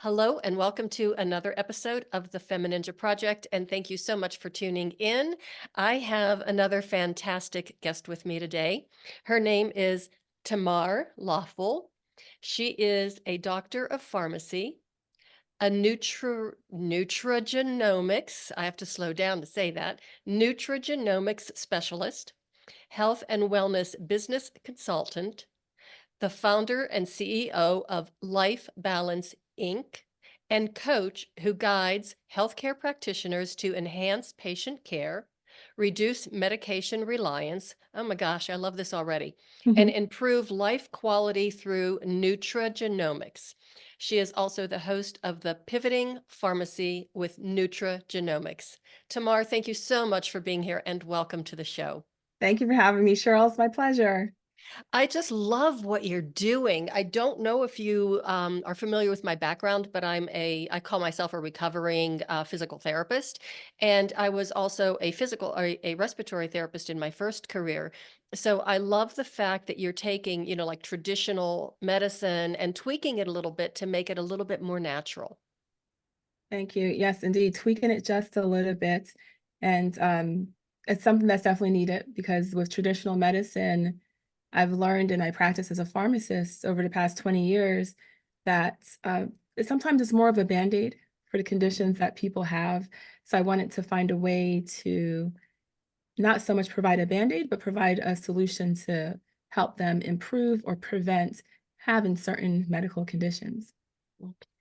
Hello, and welcome to another episode of the Femininja Project. And thank you so much for tuning in. I have another fantastic guest with me today. Her name is Tamar Lawful. She is a doctor of pharmacy, a nutrigenomics, I have to slow down to say that, nutrigenomics specialist, health and wellness business consultant, the founder and CEO of LYFE Balance, Inc., and coach who guides healthcare practitioners to enhance patient care, reduce medication reliance. Oh my gosh, I love this already. And Mhm. improve life quality through nutrigenomics. She is also the host of the Pivoting Pharmacy with Nutrigenomics. Tamar, thank you so much for being here and welcome to the show. Thank you for having me, Cheryl. It's my pleasure. I just love what you're doing. I don't know if you are familiar with my background, but I call myself a recovering physical therapist. And I was also a respiratory therapist in my first career. So I love the fact that you're taking, like traditional medicine and tweaking it a little bit to make it a little bit more natural. Thank you. Yes, indeed, tweaking it just a little bit. And it's something that's definitely needed because with traditional medicine, I've learned in my practice as a pharmacist over the past 20 years that sometimes it's more of a band-aid for the conditions that people have. So I wanted to find a way to not so much provide a band-aid, but provide a solution to help them improve or prevent having certain medical conditions.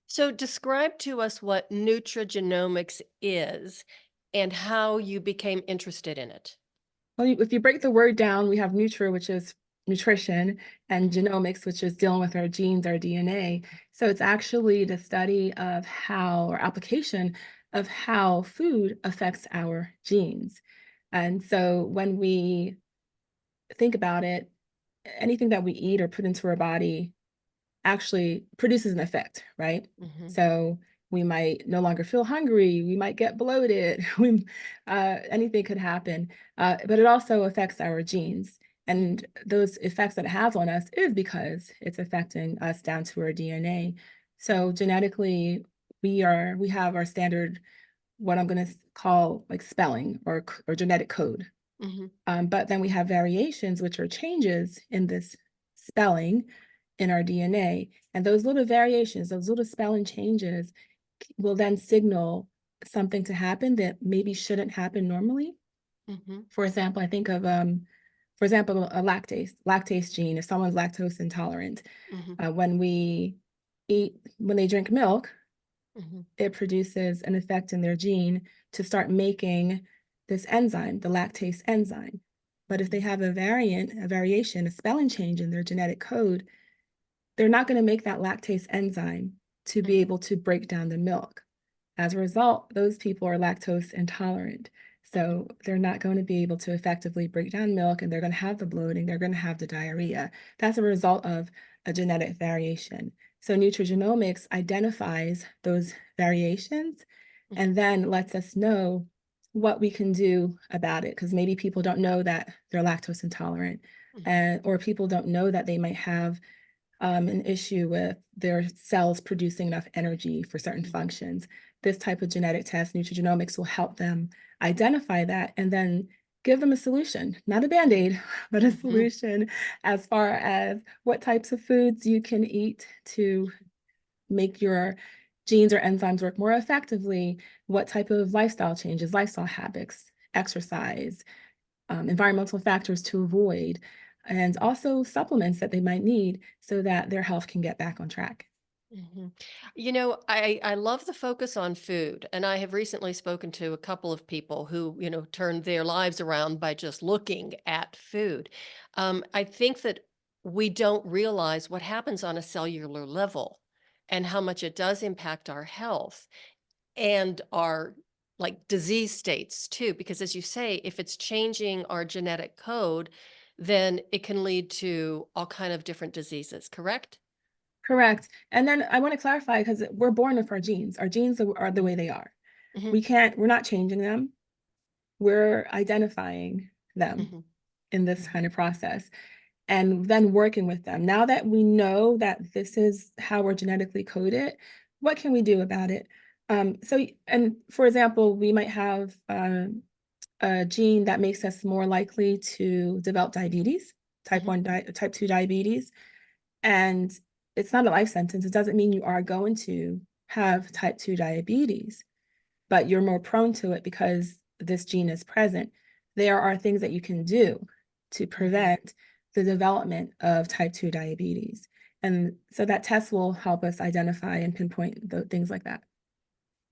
So describe to us what nutrigenomics is and how you became interested in it. Well, if you break the word down, we have nutri, which is nutrition, and Mhm. genomics, which is dealing with our genes, our DNA. So it's actually the study of how, or application of how food affects our genes. And so when we think about it, anything that we eat or put into our body actually produces an effect, right? Mhm. So we might no longer feel hungry, we might get bloated, anything could happen, but it also affects our genes. And those effects that it has on us is because it's affecting us down to our DNA. So genetically, we have our standard, what I'm going to call like spelling or genetic code. Mhm. But then we have variations, which are changes in this spelling in our DNA. And those little variations, those little spelling changes will then signal something to happen that maybe shouldn't happen normally. Mhm. For example, I think of, for example, a lactase gene. If someone's lactose intolerant, Mhm. when they drink milk, Mhm. it produces an effect in their gene to start making this enzyme, the lactase enzyme. But if they Mhm. have a variation, a spelling change in their genetic code, they're not going to make that lactase enzyme to be Mhm. able to break down the milk. As a result, those people are lactose intolerant. Mhm. So they're not going to be able to effectively break down milk and they're going to have the bloating, they're going to have the diarrhea. That's a result of a genetic variation. So nutrigenomics identifies those variations Mhm. and then lets us know what we can do about it. Because maybe people don't know that they're lactose intolerant, Mhm. and or people don't know that they might have an issue with their cells producing enough energy for certain Mhm. functions. This type of genetic test, nutrigenomics, will help them identify that and then give them a solution, not a band Mhm. aid, but a Mhm. solution as far as what types of foods you can eat to make your genes or enzymes work more effectively, what type of lifestyle changes, lifestyle habits, exercise, environmental factors to avoid, and also supplements that they might need so that their health can get back on track. Mhm. I love the focus on food, and I have recently spoken to a couple of people who, turned their lives around by just looking at food. I think that we don't realize what happens on a cellular level and how much it does impact our health and our like disease states too, because as you say, if it's changing our genetic code, then it can lead to all kind of different diseases, correct? Correct. And then I want to clarify because we're born with our genes. Our genes are the way they are. Mhm. We're not changing them. We're identifying them Mhm. in this Mhm. kind of process and then working with them. Now that we know that this is how we're genetically coded, what can we do about it? And for example, we might have a gene that makes us more likely to develop diabetes, type 2 diabetes. And it's not a life sentence. It doesn't mean you are going to have type 2 diabetes, but you're more prone to it because this gene is present. There are things that you can do to prevent the development of type 2 diabetes. And so that test will help us identify and pinpoint things like that.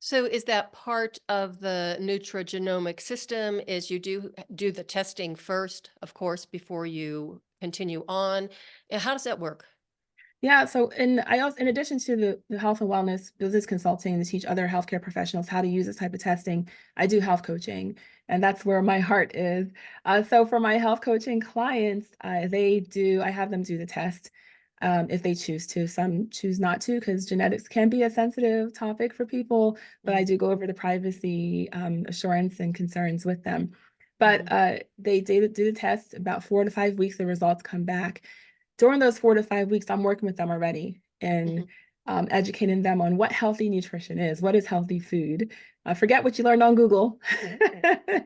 So is that part of the nutrigenomic system is you do the testing first, of course, before you continue on? And how does that work? Yeah, so I also, in addition to the health and wellness business consulting to teach other healthcare professionals how to use this type of testing, I do health coaching, and that's where my heart is. So for my health coaching clients, I have them do the test if they choose to. Some choose not to because genetics can be a sensitive topic for people, but I Mhm, do go over the privacy assurance and concerns with them. But mhm, they do the test about 4 to 5 weeks, the results come back. During those 4 to 5 weeks, I'm working with them already and mhm. educating them on what healthy nutrition is, what is healthy food. Forget what you learned on Google.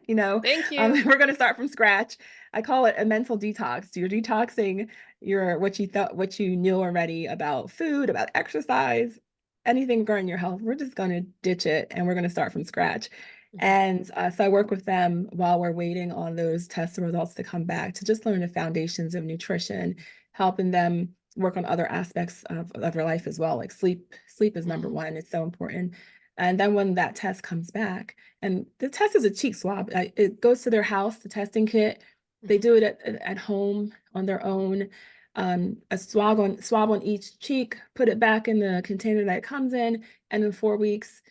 you know, Thank you. we're going to start from scratch. I call it a mental detox. You're detoxing what you knew already about food, about exercise, anything regarding your health. We're just going to ditch it and we're going to start from scratch. Mhm, And so I work with them while we're waiting on those test results to come back to just learn the foundations of nutrition, helping them work on other aspects of their life as well, like sleep. Sleep is number mhm, one. It's so important. And then when that test comes back, and the test is a cheek swab, it goes to their house, the testing kit. They mhm. do it at home on their own. A swab on each cheek, put it back in the container that it comes in, and in 4 weeks,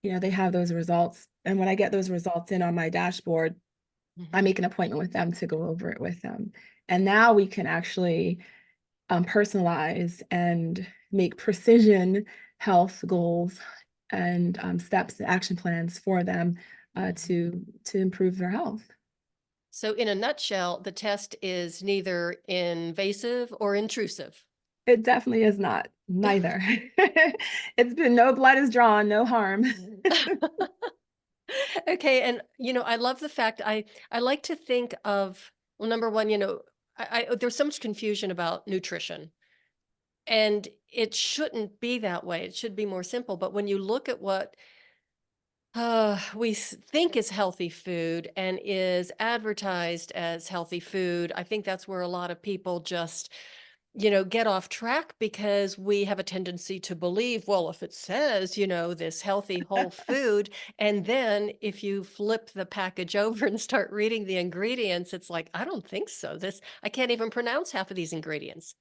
they have those results. And when I get those results in on my dashboard, I Mhm. make an appointment with them to go over it with them. And now we can actually personalize and make precision health goals and steps and action plans for them Mhm. to improve their health. So in a nutshell, the test is neither invasive or intrusive. It definitely is not, neither. It's been no blood is drawn, no harm. Okay, and I love the fact I like to think of well, number one, there's so much confusion about nutrition, and it shouldn't be that way. It should be more simple. But when you look at what think is healthy food and is advertised as healthy food, I think that's where a lot of people just get off track because we have a tendency to believe, well, if it says, this healthy whole food, and then if you flip the package over and start reading the ingredients, it's like, I don't think so. I can't even pronounce half of these ingredients.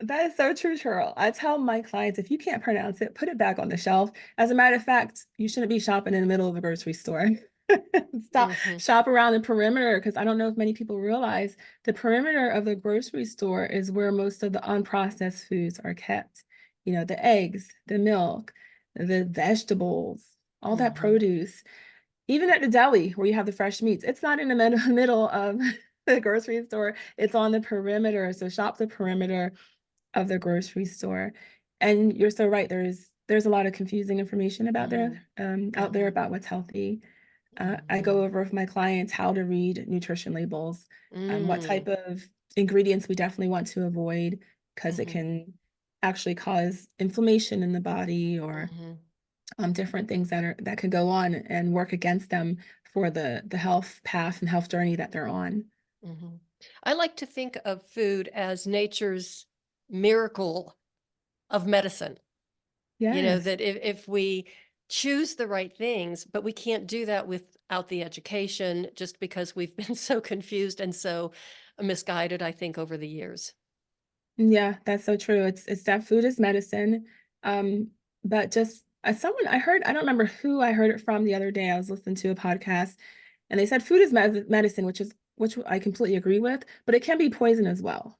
That is so true, Cheryl. I tell my clients if you can't pronounce it, put it back on the shelf. As a matter of fact, you shouldn't be shopping in the middle of a grocery store. Hmm. Shop around the perimeter because I don't know if many people realize the perimeter of the grocery store is where most of the unprocessed foods are kept. The eggs, the milk, the vegetables, all that Hmm. produce. Even at the deli where you have the fresh meats, it's not in the middle of the grocery store. It's on the perimeter. So shop the perimeter of the grocery store. And you're so right. There's a lot of confusing information Hmm. out there Hmm. about what's healthy. I Hmm. go over with my clients how to read nutrition labels, what Mm. type of ingredients we definitely want to avoid because it Hmm. can actually cause inflammation in the body or Hmm. different things that could go on and work against them for the health path and health journey that they're on. Hmm. I like to think of food as nature's miracle of medicine. Yes. That if we choose the right things, but we can't do that without the education just because we've been so confused and so misguided, I think, over the years. Yeah, that's so true. It's that food is medicine. Um, but just as someone I heard, I don't remember who I heard it from the other day. I was listening to a podcast and they said food is medicine, which I completely agree with, but it can be poison as well,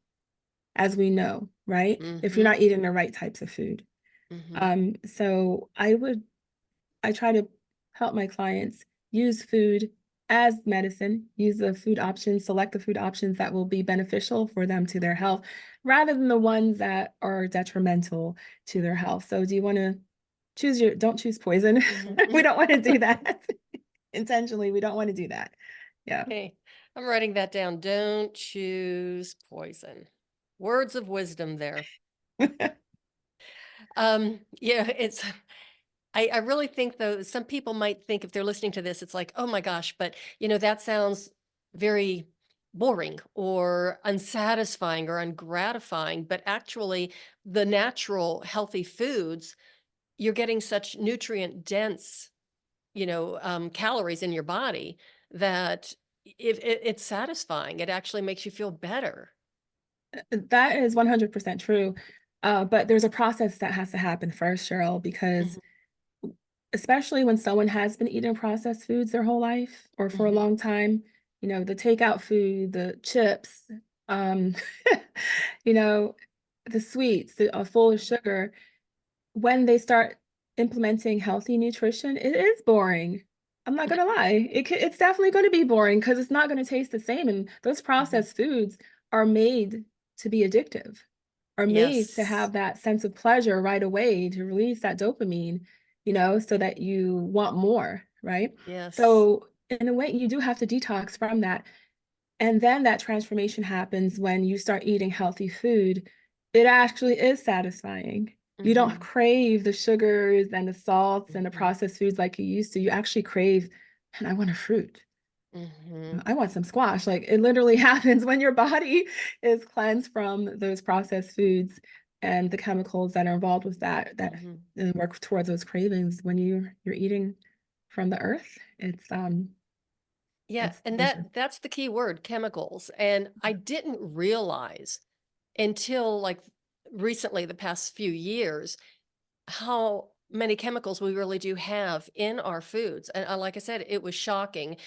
as we know, right? If you're Hmm. not eating the right types of food. Hmm. So I try to help my clients use food as medicine, use the food options, select the food options that will be beneficial for them to their health, rather than the ones that are detrimental to their health. So do you want to don't choose poison. We Mhm. don't want to do that. Intentionally, we don't want to do that. Yeah. Okay, I'm writing that down. Don't choose poison. Words of wisdom there. Yeah, I really think though, some people might think if they're listening to this, it's like, oh my gosh, but that sounds very boring or unsatisfying or ungratifying. But actually, the natural healthy foods, you're getting such nutrient dense, calories in your body that if it's satisfying, it actually makes you feel better. That is 100% true. But there's a process that has to happen first, Cheryl, because Mhm, especially when someone has been eating processed foods their whole life or for a mhm, long time, the takeout food, the chips, um, you know, the sweets that are full of sugar, when they start implementing healthy nutrition, it is boring. I'm not gonna lie. It's definitely going to be boring because it's not going to taste the same. And those mhm. processed foods are made to be addictive, are made to Yes. have that sense of pleasure right away, to release that dopamine, so that you want more, right? Yes. So in a way, you do have to detox from that. And then that transformation happens when you start eating healthy food. It actually is satisfying. You don't Mhm, crave the sugars and the salts and the mhm, processed foods like you used to. You actually crave, man, I want a fruit. mhm. I want some squash. Like it literally happens when your body is cleansed from those processed foods and the chemicals that are involved with that Mhm. and work towards those cravings when you're eating from the earth. Yeah, It's and delicious. that's the key word, chemicals. And I didn't realize until like recently, the past few years, how many chemicals we really do have in our foods. And like I said, it was shocking. It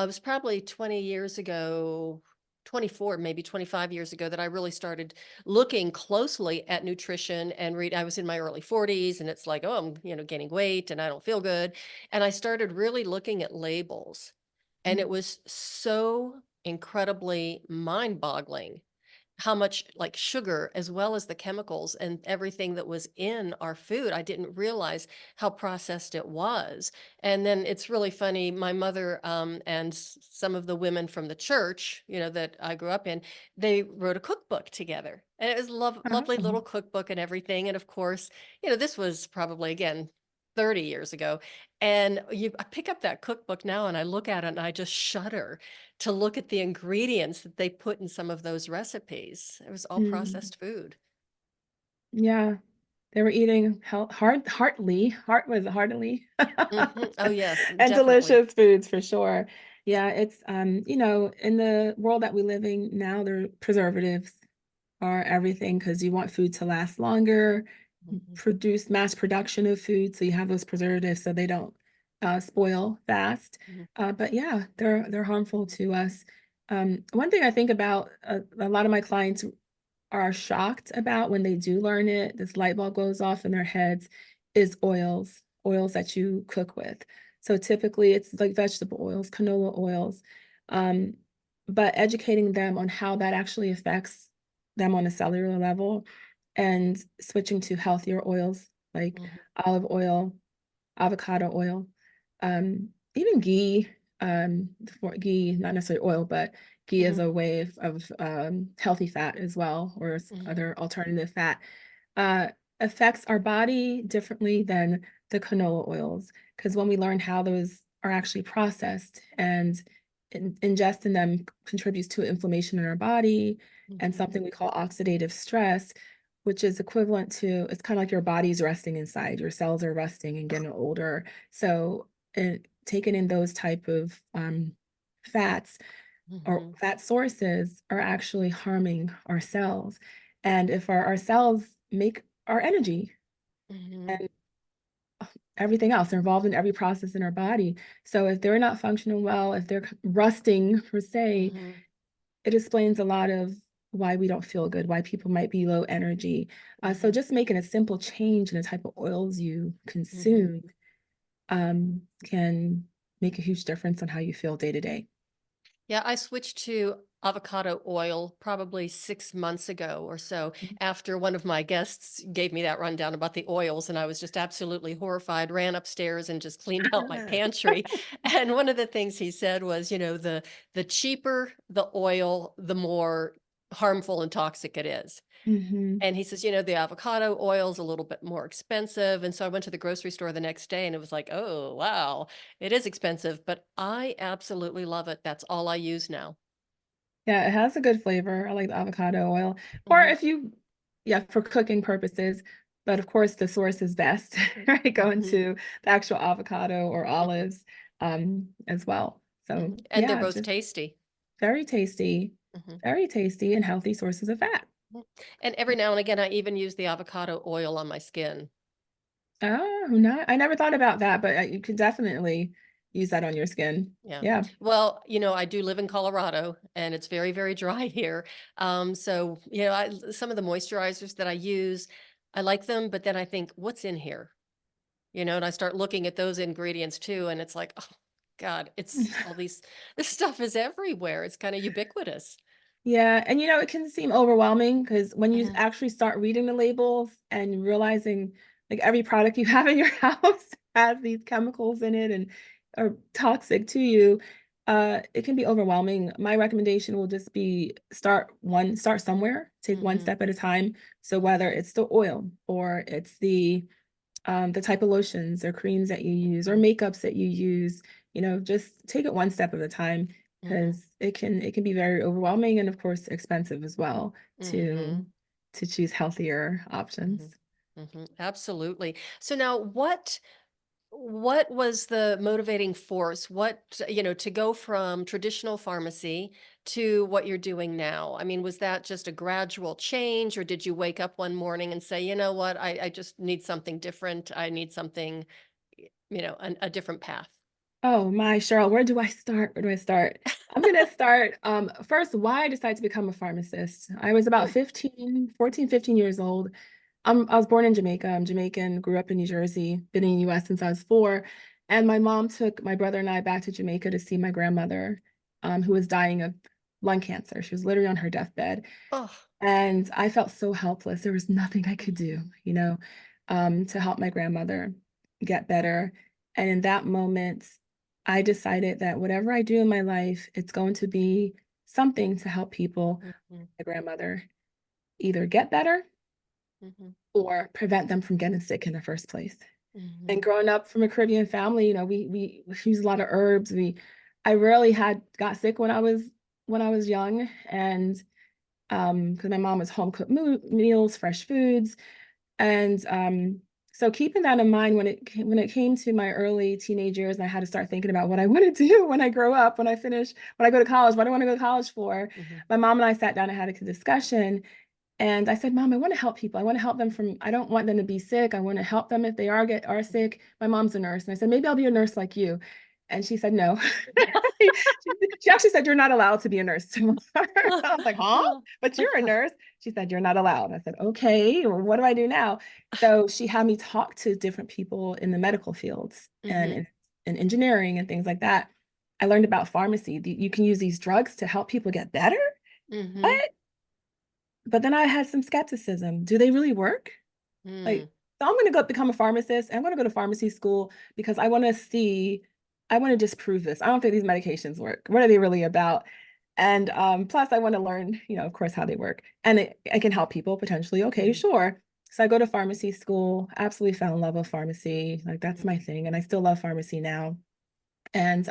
was probably 20 years ago, 24, maybe 25 years ago that I really started looking closely at nutrition and read. I was in my early 40s and it's like, oh, I'm, gaining weight and I don't feel good. And I started really looking at labels. And it was so incredibly mind-boggling how much like sugar as well as the chemicals and everything that was in our food. I didn't realize how processed it was. And then it's really funny. My mother and some of the women from the church, that I grew up in, they wrote a cookbook together. And it was lovely little Oh. cookbook and everything. And of course, this was probably again 30 years ago. And I pick up that cookbook now and I look at it and I just shudder to look at the ingredients that they put in some of those recipes. It was all Mm. processed food. Yeah, they were eating heart was it heartily, Oh, yes, and definitely. delicious foods for sure. Yeah, it's in the world that we living now, the preservatives are everything because you want food to last longer, Mhm, produce mass production of food, so you have those preservatives so they don't spoil fast. mhm, But yeah, they're harmful to us. One thing I think about a lot of my clients are shocked about when they do learn it, this light bulb goes off in their heads, is oils that you cook with. So typically it's like vegetable oils, canola oils, um, but educating them on how that actually affects them on a cellular level and switching to healthier oils like mhm, olive oil, avocado oil, even ghee, for ghee, not necessarily oil, but ghee is mhm, a way of healthy fat as well, or mhm, other alternative fat, uh, affects our body differently than the canola oils. Because when we learn how those are actually processed and ingesting them contributes to inflammation in our body and mhm, something we call oxidative stress, which is equivalent to it's kind of like your body's resting inside, your cells are resting and getting older. So taking in those type of fats or mhm, fat sources are actually harming our cells. And if our cells make our energy mhm, and everything else, they're involved in every process in our body. So if they're not functioning well, if they're rusting per se, mhm, it explains a lot of why we don't feel good, why people might be low energy. So mhm, just making a simple change in the type of oils you mhm. consume can make a huge difference on how you feel day to day. Yeah, I switched to avocado oil probably 6 months ago or so, after one of my guests gave me that rundown about the oils, and I was just absolutely horrified, ran upstairs and just cleaned out my pantry. And one of the things he said was, the cheaper the oil, the more harmful and toxic it is. Hmm. And he says, the avocado oil is a little bit more expensive. And so I went to the grocery store the next day and it was like, oh, wow, it is expensive, but I absolutely love it. That's all I use now. Yeah, it has a good flavor. I like the avocado oil. Or Hmm. if you, yeah, for cooking purposes. But of course, the source is best, right? Going Hmm. to the actual avocado or Hmm. olives as well. So And they're yeah, both just tasty. very tasty, Hmm. very tasty and healthy sources of fat. And every now and again, I even use the avocado oil on my skin. Oh, no, I never thought about that, but you could definitely use that on your skin. Yeah. Yeah. Well, I do live in Colorado and it's very, very dry here. So, some of the moisturizers that I use, I like them, but then I think, what's in here? And I start looking at those ingredients too, and it's like, oh God, it's all this stuff is everywhere. It's kind of ubiquitous. Yeah, and it can seem overwhelming because when you Hmm. actually start reading the labels and realizing like every product you have in your house has these chemicals in it and are toxic to you, it can be overwhelming. My recommendation will just be start somewhere, take one Hmm. step at a time. So whether Hmm. it's the oil or it's the type of lotions or creams that you use or Hmm. makeups that you use, just take it one step at a time Hmm. because it can be very overwhelming and of course expensive as well to Hmm. to choose healthier Hmm. options. Hmm. Absolutely. So now what was the motivating force? To go from traditional pharmacy to what you're doing now? I mean, was that just a gradual change, or did you wake up one morning and say, you know what, I just need something different. I need something, a different path. Oh my, Cheryl, where do I start? Where do I start? I'm gonna start first why I decided to become a pharmacist. I was about Oh, 15 years old. I was born in Jamaica. I'm Jamaican, grew up in New Jersey, been in the US since I was 4. And my mom took my brother and I back to Jamaica to see my grandmother, who was dying of lung cancer. She was literally on her deathbed. oh. And I felt so helpless. There was nothing I could do, Mhm, to help my grandmother get better. And in that moment, I decided that whatever I do in my life, it's going to be something to help people, mhm, my grandmother, either get better mhm, or prevent them from getting sick in the first place. And mhm, growing up from a Caribbean family, we use a lot of herbs. I rarely had got sick when I was young, and because my mom was home cooked meals, fresh foods, and so keeping that in mind when it came to my early teenage years, and I had to start thinking about what I want to do when I grow up, when I go to college, what I want to go to college for. mhm, My mom and I sat down and had a discussion, and I said, Mom, I want to help people. I want to help them I don't want them to be sick. I want to help them if they are sick. My mom's a nurse. And I said, maybe I'll be a nurse like you. And she said, no. She actually said, you're not allowed to be a nurse. I was like, huh? But you're a nurse. She said, you're not allowed. I said, okay, well, what do I do now? So she had me talk to different people in the medical fields and mhm, in engineering and things like that. I learned about pharmacy. You can use these drugs to help people get better. mhm, What? But then I had some skepticism. Do they really work? mm, Like, so I'm going to go become a pharmacist. I'm going to go to pharmacy school because I want to disprove this. I don't think these medications work. What are they really about? And plus, I want to learn, of course, how they work. And I can help people potentially. Okay, mhm, sure. So I go to pharmacy school, absolutely fell in love with pharmacy. Like, that's mhm, my thing. And I still love pharmacy now. And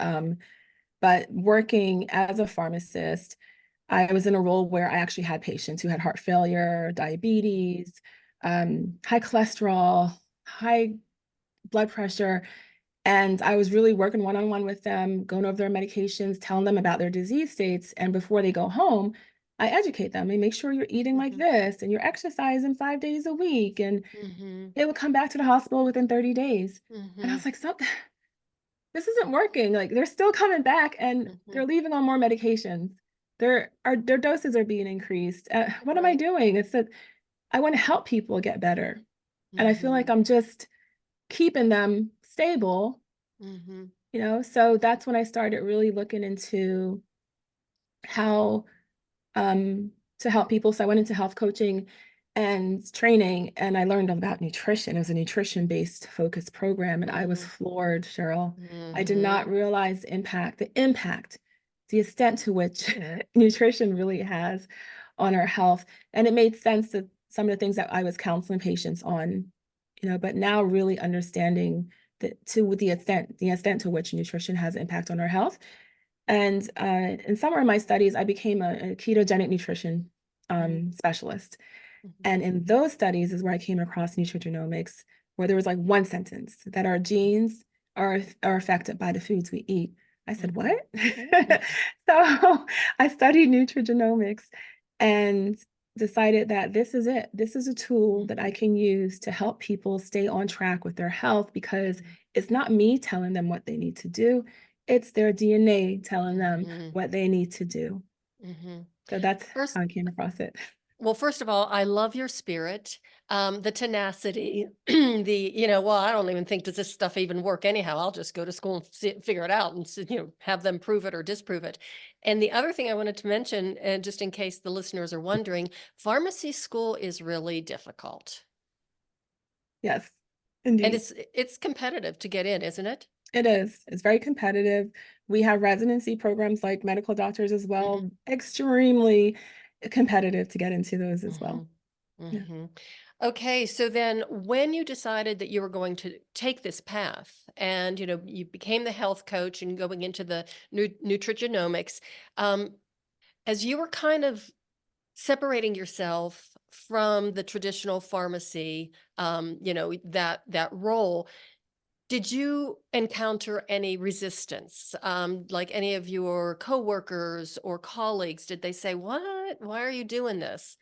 but working as a pharmacist, I was in a role where I actually had patients who had heart failure, diabetes, high cholesterol, high blood pressure. And I was really working one-on-one with them, going over their medications, telling them about their disease states. And before they go home, I educate them and make sure you're eating like mhm, this and you're exercising 5 days a week. And mhm, they would come back to the hospital within 30 days. And I mhm, was like, this isn't working. Like they're still coming back and mhm. they're leaving on more medications. Their doses are being increased. What am I Right. doing? It's that I want to help people get better. And I feel like Mhm, I'm just keeping them stable, mhm, So that's when I started really looking into how to help people. So I went into health coaching and training, and I learned all about nutrition. It was a nutrition-based focused program, and I was Mhm. floored, Cheryl. I did not Mhm. realize the extent to which nutrition really has on our health. And it made sense that some of the things that I was counseling patients on, but now really understanding the extent to which nutrition has impact on our health. And in some of my studies, I became a ketogenic nutrition Mhm. specialist. Mhm. And in those studies is where I came across nutrigenomics, where there was like one sentence that our genes are affected by the foods we eat. I said, Mhm. what? Mhm. So I studied nutrigenomics and decided that this is it. This is a tool that I Mhm. can use to help people stay on track with their health, because Mhm. it's not me telling them what they need to do. It's their DNA telling them Mhm. what they need to do. Mhm. So that's First how I came across it. Well, first of all, I love your spirit, the tenacity, well, I don't even think does this stuff even work anyhow. I'll just go to school and figure it out and have them prove it or disprove it. And the other thing I wanted to mention, and just in case the listeners are wondering, pharmacy school is really difficult, Yes, and indeed. it's competitive to get in, isn't it? It is. It's very competitive. We have residency programs like medical doctors as Hmm. well, extremely competitive to get into those as well. Hmm. Yeah. hmm Okay, so then when you decided that you were going to take this path and you became the health coach and going into the nutrigenomics, um, as you were kind of separating yourself from the traditional pharmacy, that role, did you encounter any resistance? Like any of your coworkers or colleagues, did they say, "What? Why are you doing this?"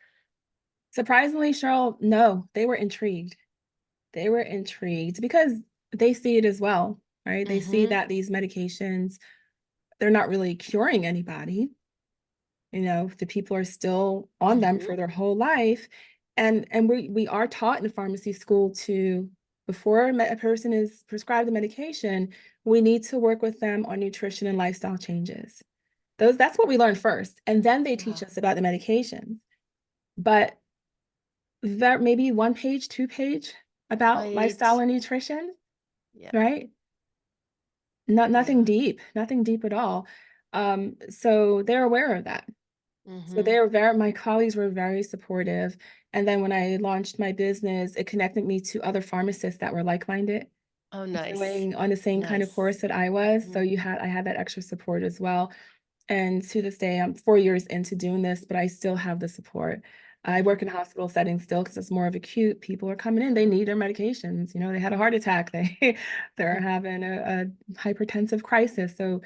Surprisingly, Cheryl, no, they were intrigued. They were intrigued because they see it as well, right? They see Mm-hmm. that these medications, they're not really curing anybody. The people are still on them Mm-hmm. for their whole life. And we are taught in pharmacy school to, before a person is prescribed a medication, we need to work with them on nutrition and lifestyle changes. That's what we learn first. And then they teach Yeah. us about the medications. But that maybe one page, two page about lifestyle Right. and nutrition, Yeah. right? Nothing Yeah. deep, nothing deep at all. So they're aware of that. So Mm-hmm. they were my colleagues were very supportive. And then when I launched my business, it connected me to other pharmacists that were like-minded, Oh, nice. doing on the same kind of Nice. course that I was. So Mm-hmm. I had that extra support as well. And to this day, I'm 4 years into doing this, but I still have the support. I work in Mm-hmm. a hospital setting still because it's more of acute. People are coming in, they need their medications. They had a heart attack, they're having a hypertensive crisis. So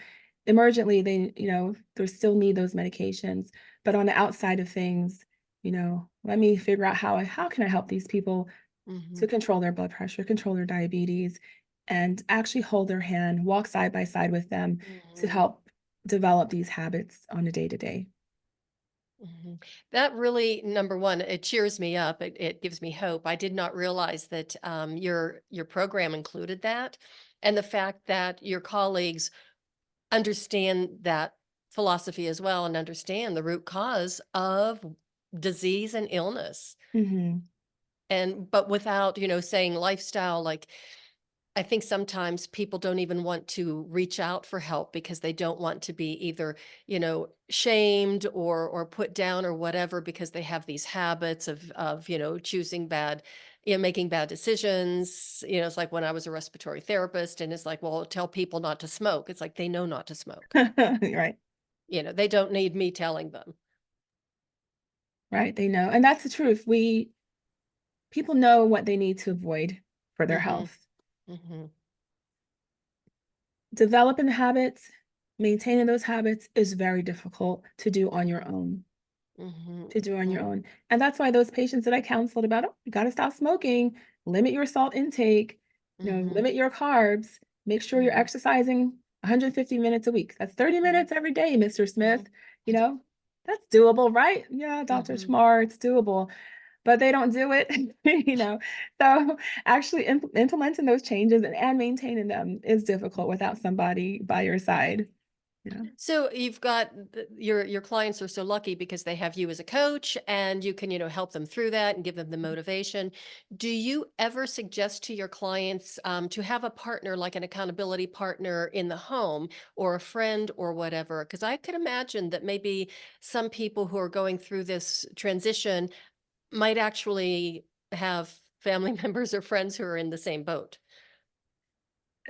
emergently, they still need those medications. But on the outside of things, let me figure out how can I help these people Mm-hmm. to control their blood pressure, control their diabetes, and actually hold their hand, walk side by side with them to Mm-hmm. help develop these habits on a day to day. Hmm. That really, number one, it cheers me up. It gives me hope. I did not realize that your program included that, and the fact that your colleagues understand that philosophy as well and understand the root cause of disease and illness. Hmm. And but without, saying lifestyle, like I think sometimes people don't even want to reach out for help because they don't want to be either, shamed or put down or whatever because they have these habits of, choosing bad, making bad decisions. It's like when I was a respiratory therapist and it's like, well, tell people not to smoke. It's like they know not to smoke. Right, They don't need me telling them. right. They know. And that's the truth. People know what they need to avoid for their Mhm. health. Mhm. Developing habits, maintaining those habits is very difficult to do on your own. Mhm. To do on your Mhm. own. And that's why those patients that I counseled about, oh, you got to stop smoking, limit your salt intake, Mhm. limit your carbs, make sure you're Mhm. exercising 150 minutes a week. That's 30 Mhm. minutes every day, Mr. Smith. Mhm. You know, that's doable, right? Yeah, Dr. Mhm. Shamar, it's doable, but they don't do it, you know. So actually implementing those changes and maintaining them is difficult without somebody by your side. Yeah. So you've got your clients are so lucky because they have you as a coach and you can, help them through that and give them the motivation. Do you ever suggest to your clients to have a partner, like an accountability partner in the home or a friend or whatever? Because I could imagine that maybe some people who are going through this transition might actually have family members or friends who are in the same boat.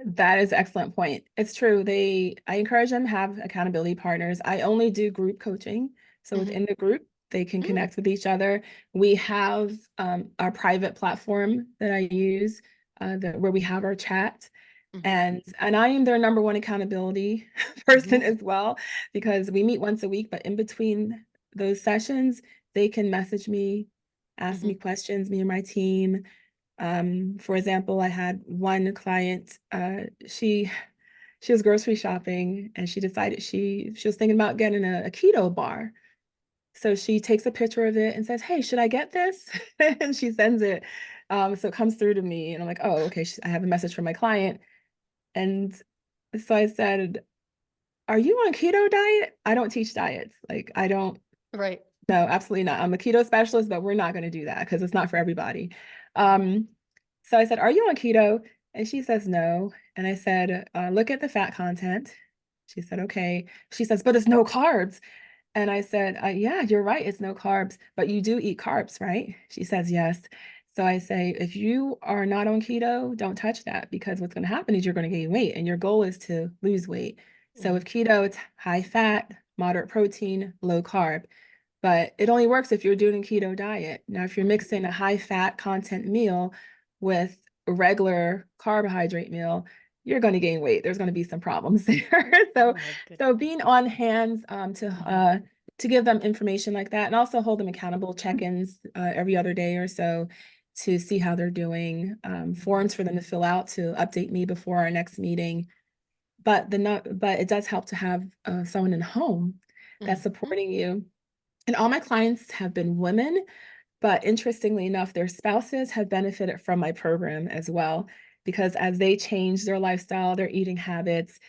That is an excellent point. It's true. I encourage them to have accountability partners. I only do group coaching. So Hmm. within the group, they can connect with each other. We have our private platform that I use where we have our chat. Hmm. And I am their number one accountability person as well, because we meet once a week, but in between those sessions, they can message me, ask Hmm. me questions, me and my team. For example, I had one client, she was grocery shopping and she decided she was thinking about getting a keto bar. So she takes a picture of it and says, "Hey, should I get this?" And she sends it. So it comes through to me and I'm like, "Oh, okay." I have a message from my client. And so I said, "Are you on keto diet?" I don't teach diets. Like I don't, Right. no, absolutely not. I'm a keto specialist, but we're not going to do that because it's not for everybody. Um, so I said, "Are you on keto?" And she says, "No." And I said, "Look at the fat content." She said, "Okay." She says, "But it's no carbs." And I said, "Yeah, you're right. It's no carbs, but you do eat carbs, right?" She says, "Yes." So I say, "If you are not on keto, don't touch that because what's going to happen is you're going to gain weight and your goal is to lose weight." So with Hmm. keto, it's high fat, moderate protein, low carb. But it only works if you're doing a keto diet. Now, if you're Hmm. mixing a high fat content meal with a regular carbohydrate meal, you're going to gain weight. There's going to be some problems there. Oh So, my so goodness. being on hand Hmm. to give them information like that, and also hold them accountable check-ins every other day or so to see how they're doing. Forms for them to fill out to update me before our next meeting. But it does help to have someone in the home that's Hmm. supporting you, and all my clients have been women, but interestingly enough, their spouses have benefited from my program as well, because as they change their lifestyle, their eating habits,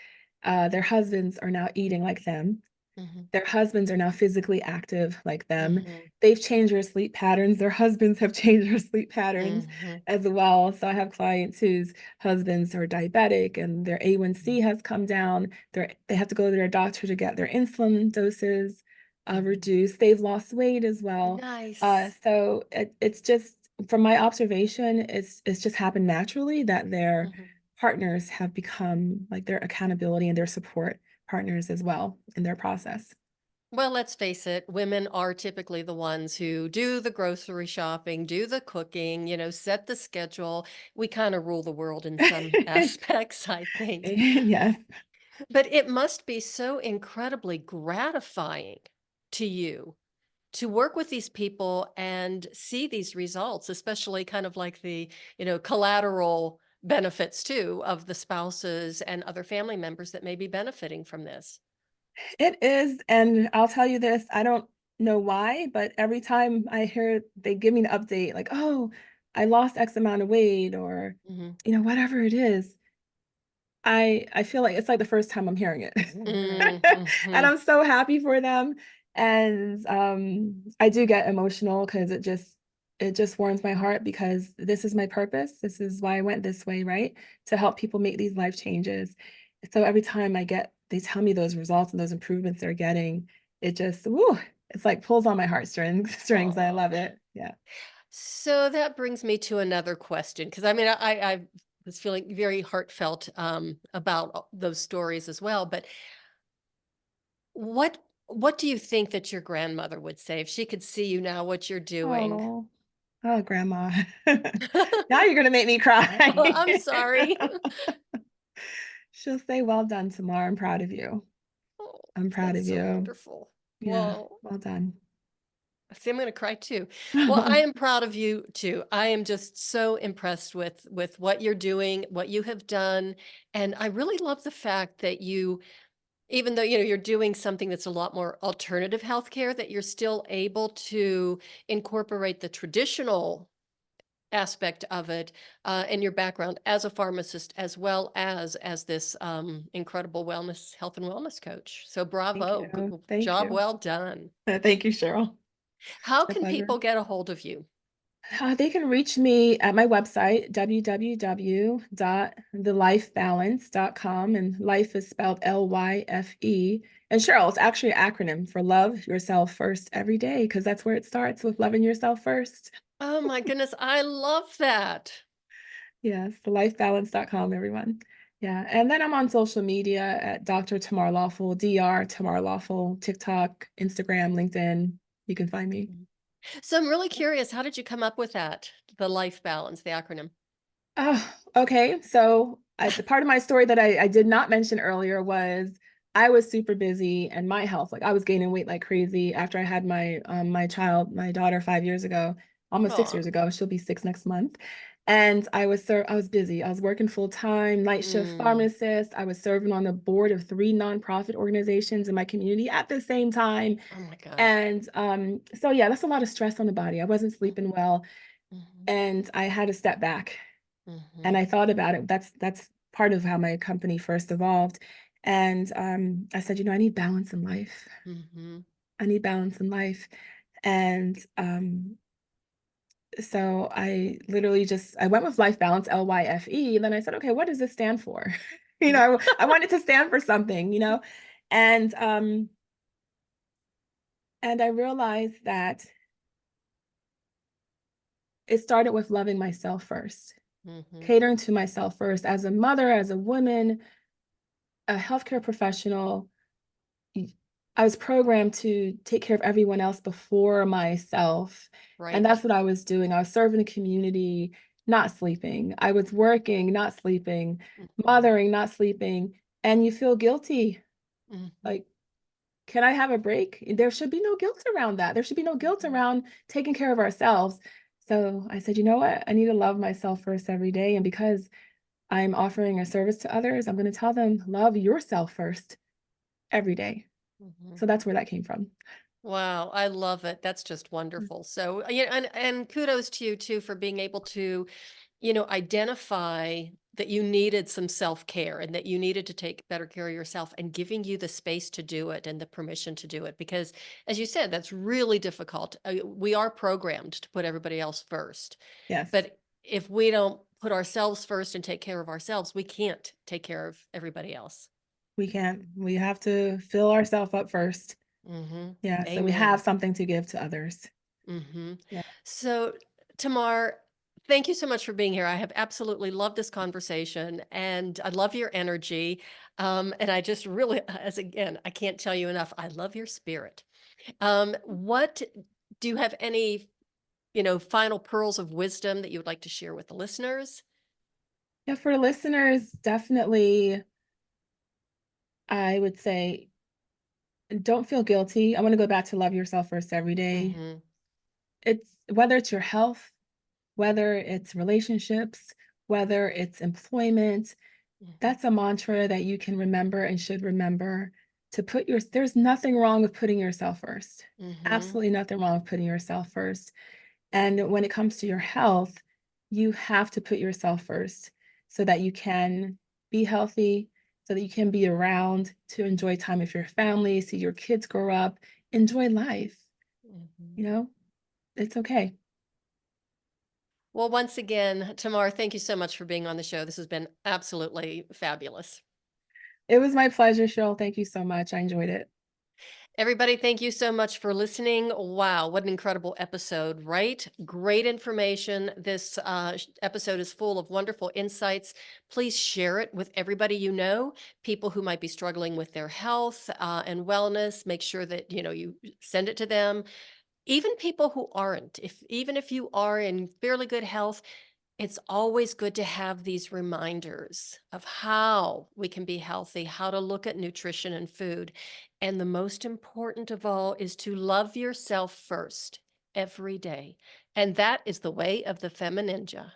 their husbands are now eating like them. Hmm. Their husbands are now physically active like them. Hmm. They've changed their sleep patterns. Their husbands have changed their sleep patterns Hmm. as well. So I have clients whose husbands are diabetic and their A1C has come down. They have to go to their doctor to get their insulin doses Hmm. reduced. They've lost weight as well. Nice. It's just from my observation, it's just happened naturally that their Hmm. partners have become like their accountability and their support partners as well in their process. Well, let's face it, women are typically the ones who do the grocery shopping, do the cooking, set the schedule. We kind of rule the world in some aspects, I think. Yes. But it must be so incredibly gratifying to you to work with these people and see these results, especially kind of like the, collateral benefits too of the spouses and other family members that may be benefiting from this. It is, and I'll tell you this, I don't know why, but every time I hear they give me an update like, "Oh, I lost X amount of weight," or, Hmm. whatever it is, I feel like it's like the first time I'm hearing it. And Hmm. I'm so happy for them, and, I do get emotional because it just warms my heart because this is my purpose. This is why I went this way, right? To help people make these life changes. So every time they tell me those results and those improvements they're getting, it just, woo, it's like pulls on my heartstrings strings. I love it. Yeah. So that brings me to another question, because I mean, I was feeling very heartfelt about those stories as well. But what do you think that your grandmother would say if she could see you now, what you're doing? Oh, oh, grandma. Now you're gonna make me cry. Oh, I'm sorry. She'll say, "Well done, Tamar. I'm proud of you. Oh, I'm proud that's of so you." wonderful. Yeah, Well, well done. see, I'm going to cry too. Well, I am proud of you too. I am just so impressed with what you're doing, what you have done, and I really love the fact that you, even though you're doing something that's a lot more alternative healthcare, that you're still able to incorporate the traditional aspect of it, and your background as a pharmacist, as well as this incredible wellness, health and wellness coach. So Thank bravo, you. Thank job you. well done. Thank you, Cheryl. How My can pleasure. people get a hold of you? They can reach me at my website, www.thelifebalance.com, and life is spelled LYFE. And Cheryl, it's actually an acronym for love yourself first every day, because that's where it starts, with loving yourself first. Oh my goodness, I love that. Yes, thelifebalance.com, everyone. Yeah. And then I'm on social media at Dr. Tamar Lawful, Dr. Tamar Lawful, TikTok, Instagram, LinkedIn. You can find me. Mhm. So I'm really curious, how did you come up with that? The life balance, the acronym. Oh, okay. So the part of my story that I did not mention earlier was I was super busy, and my health, like I was gaining weight like crazy after I had my child, my daughter, 5 years ago, almost 6 years Oh. ago. She'll be six next month. And I was busy. I was working full time, night shift Mm. pharmacist. I was serving on the board of three nonprofit organizations in my community at the same time. Oh my God. And so yeah, that's a lot of stress on the body. I wasn't Mm, sleeping well, mhm, and I had to step back, and mhm, I thought about it. That's part of how my company first evolved. And I said, I need balance in life. mhm, I need balance in life. And so I literally just I went with life balance, LYFE. And then I said, okay, what does this stand for? mhm, I wanted to stand for something. And I realized that it started with loving myself first, mhm, catering to myself first as a mother, as a woman, a healthcare professional. I was programmed to take care of everyone else before myself. And right. that's what I was doing. I was serving the community, not sleeping. I was working, not sleeping, Mhm, mothering, not sleeping. And you feel guilty. mhm, Like, can I have a break? There should be no guilt around that. There should be no guilt mhm, around taking care of ourselves. So I said, you know what? I need to love myself first every day. And because I'm offering a service to others, I'm going to tell them, love yourself first every day. mhm. So that's where that came from. Wow, I love it. That's just wonderful. So, yeah, and kudos to you too for being able to, identify that you needed some self-care and that you needed to take better care of yourself and giving you the space to do it and the permission to do it. Because as you said, that's really difficult. We are programmed to put everybody else first. Yes, But if we don't put ourselves first and take care of ourselves, we can't take care of everybody else. we can't. We have to fill ourselves up first. Mhm. Yeah, so we have Amen. something to give to others. Mhm. Yeah. So, Tamar, thank you so much for being here. I have absolutely loved this conversation, and I love your energy. And I just really, as again, I can't tell you enough, I love your spirit. What do you have any, final pearls of wisdom that you would like to share with the listeners? Yeah, for listeners, definitely, I would say don't feel guilty. I want to go back to love yourself first every day. Mhm. It's whether it's your health, whether it's relationships, whether it's employment, Mhm. that's a mantra that you can remember and should remember, there's nothing wrong with putting yourself first. Mhm. Absolutely nothing wrong with putting yourself first. And when it comes to your health, you have to put yourself first so that you can be healthy, so that you can be around to enjoy time with your family, see your kids grow up, enjoy life. Mhm. You know, it's okay. Well, once again, Tamar, thank you so much for being on the show. This has been absolutely fabulous. It was my pleasure, Cheryl. Thank you so much. I enjoyed it. Everybody, thank you so much for listening. Wow, what an incredible episode, right? Great information. This episode is full of wonderful insights. Please share it with everybody you know, people who might be struggling with their health and wellness. Make sure that you send it to them. Even people who aren't, even if you are in fairly good health, it's always good to have these reminders of how we can be healthy, how to look at nutrition and food. And the most important of all is to love yourself first every day. And that is the way of the Femininja.